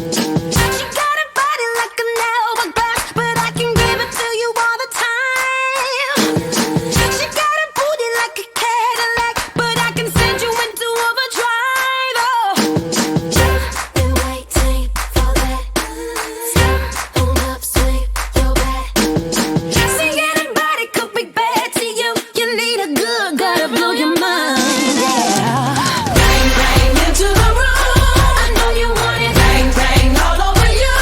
She got a body like an elbow glass, but I can give it to you all the time. She got a booty like a Cadillac, but I can send you into overdrive. Oh, been waiting for that. Step on up, swing your back. See, anybody could be bad to you. You need a good guy to blow your mind. Yeah. Bang, bang into the room. I know you want it. Bang, bang all over you.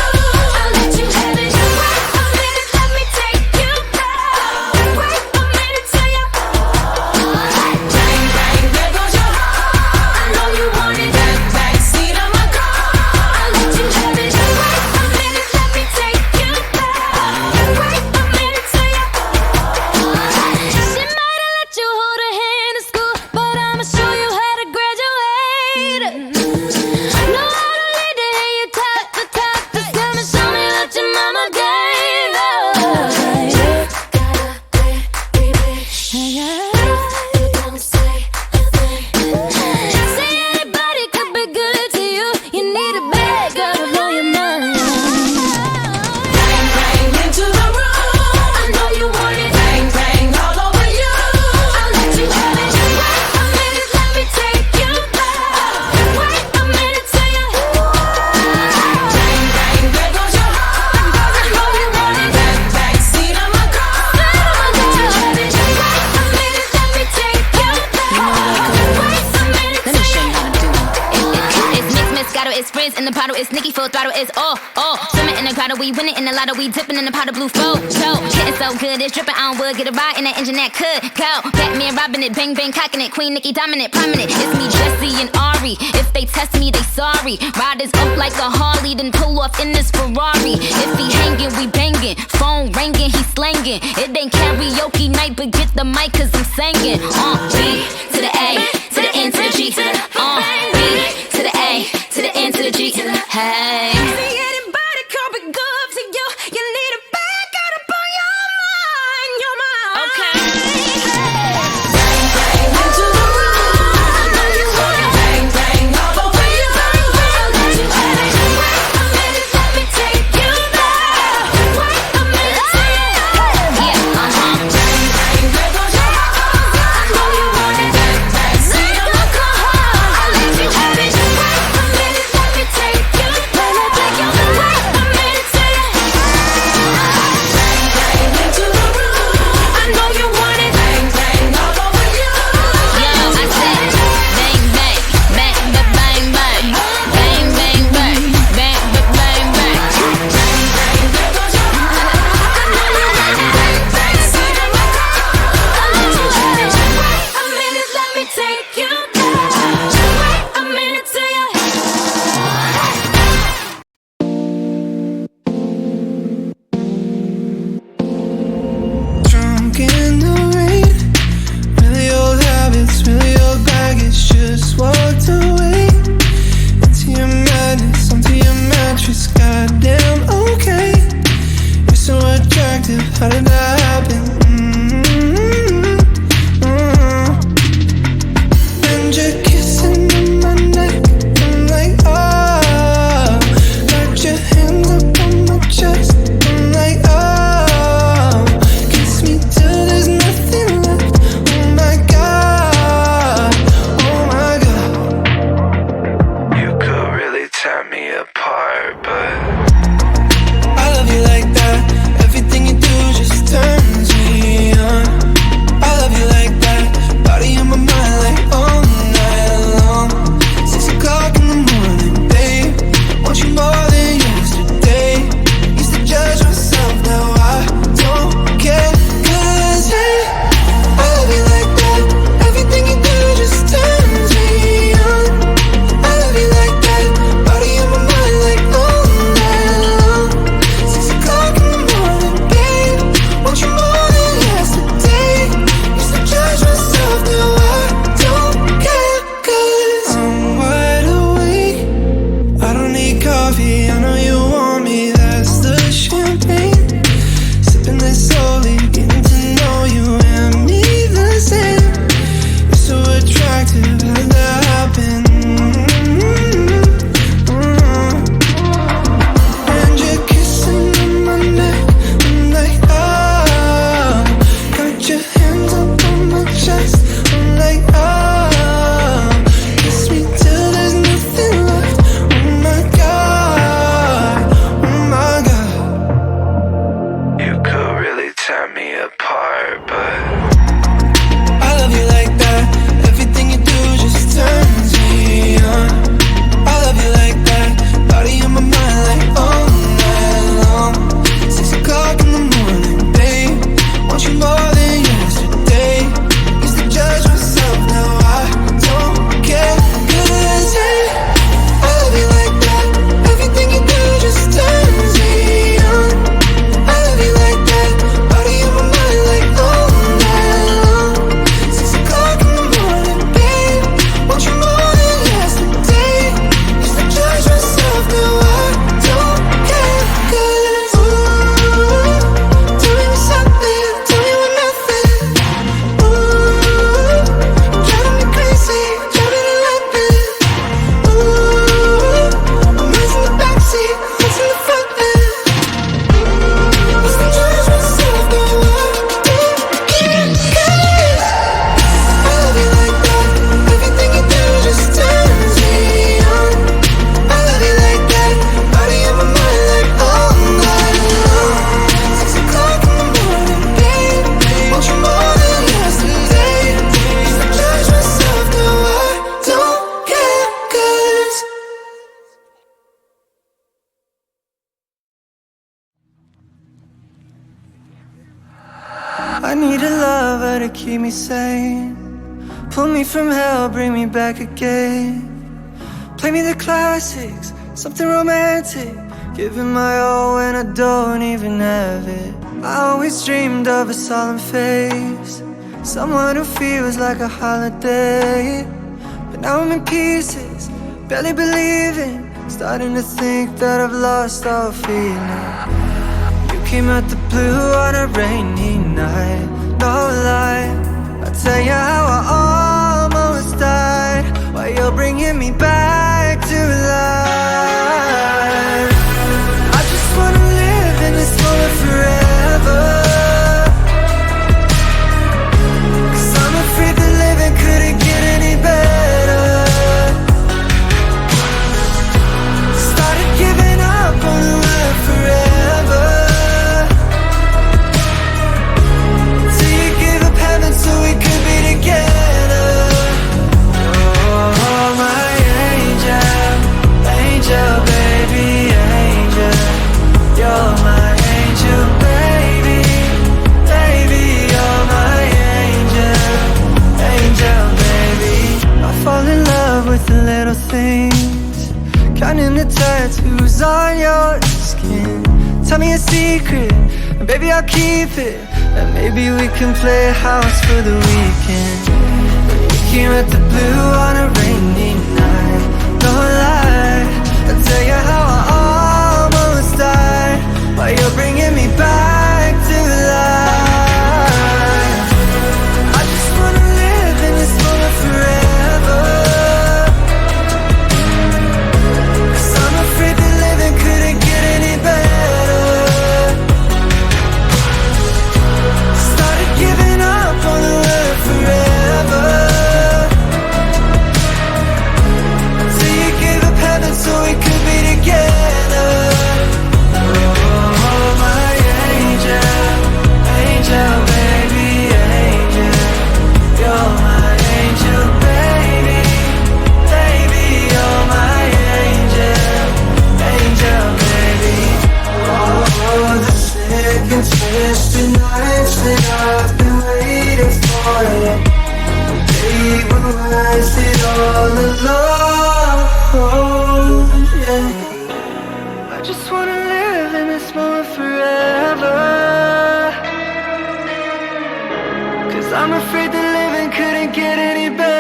I'll let you have it. Wait a minute, let me take you back. Wait a minute till you. Bang, bang, there goes your heart. I know you want it. Back seat of my car. I'll let you have it. Wait a minute, let me take you back. Wait a minute till you. She might have let you hold her hand in school, but I'ma show you how to graduate. Know how to lead to hear you talk the talk. Just come and show me what your mama gave. Gotta be rich. Don't say a thing. Say anybody could be good to you. You need a bad girl to blow your mind. Bang, bang into the room. I know you want it. Bang, bang all over you. I'll let you have it. Wait a minute, let me take you back. Wait a minute till you. Bang, bang, there goes your heart. I know you want it. Back seat of my car. I'll let you have it. Wait a minute, let me take you back. Wait a minute Let me show you how to do it. It's mix, Moscato, it's Frizz in the bottle, it's Nicki full throttle, it's all. Swimming in the grotto, we winning in the lotto, we dipping in the pot of blue photo. Getting so good, it's dripping on wood, get a ride in that engine that could go. Batman robbing it, bang bang cocking it, Queen Nicki dominant, prominent. It's me, Jesse and Ari. If they test me, they sorry. Riders up like a Harley, then pull off in this Ferrari. If he hanging, we banging. Phone ringing, he slanging. It ain't karaoke night, but get the mic 'cause I'm singing. B to the A, to the N to the G. B to the A, to the N to the G. Hey. See, anybody could be good to you. You need a bad guy to blow your mind, your mind. Okay. Bang into the room. I know you want it. Bang, bang all over you. I'll let you have it. Wait a minute, let me take you back. Wait a minute till you. Yeah, Bang, bang, there goes your heart. I know you want it. Back seat of my car. I'll let you have it. Wait a minute, let me take you back. to keep me sane. Pull me from hell, bring me back again. Play me the classics, something romantic. Giving my all when I don't even have it. I always dreamed of a solemn face, someone who feels like a holiday. But now I'm in pieces, barely believing, starting to think that I've lost all feeling. You came out the blue on a rainy night, no lie. I'll tell you how I almost died, while you're bringing me back to life. I just wanna live in this moment forever, 'cause I'm afraid that living couldn't get any better. Started giving up on the word forever, till you gave up heaven so we could be together. Oh, my angel, angel, baby, angel. You're my angel, baby, baby. You're my angel, angel, baby. I fall in love with the little things, counting the tattoos on your skin. Tell me a secret, and baby I'll keep it. And maybe we can play house for the weekend. We came at the blue on a rainy night, no lie. I'll tell you how I almost died, while you're bringing me back to life. I just wanna live in this moment forever, 'cause I'm afraid that living couldn't get any better. Started giving up on the word forever, till you gave up heaven so we could be together. Oh, my angel, angel, baby, angel. You're my angel, baby, baby. You're my angel, angel, baby. Oh, the sick and twisted nights that I've been waiting for you, they were worth it all alone. Yeah. I just wanna live in this moment forever, 'cause I'm afraid that living couldn't get any better.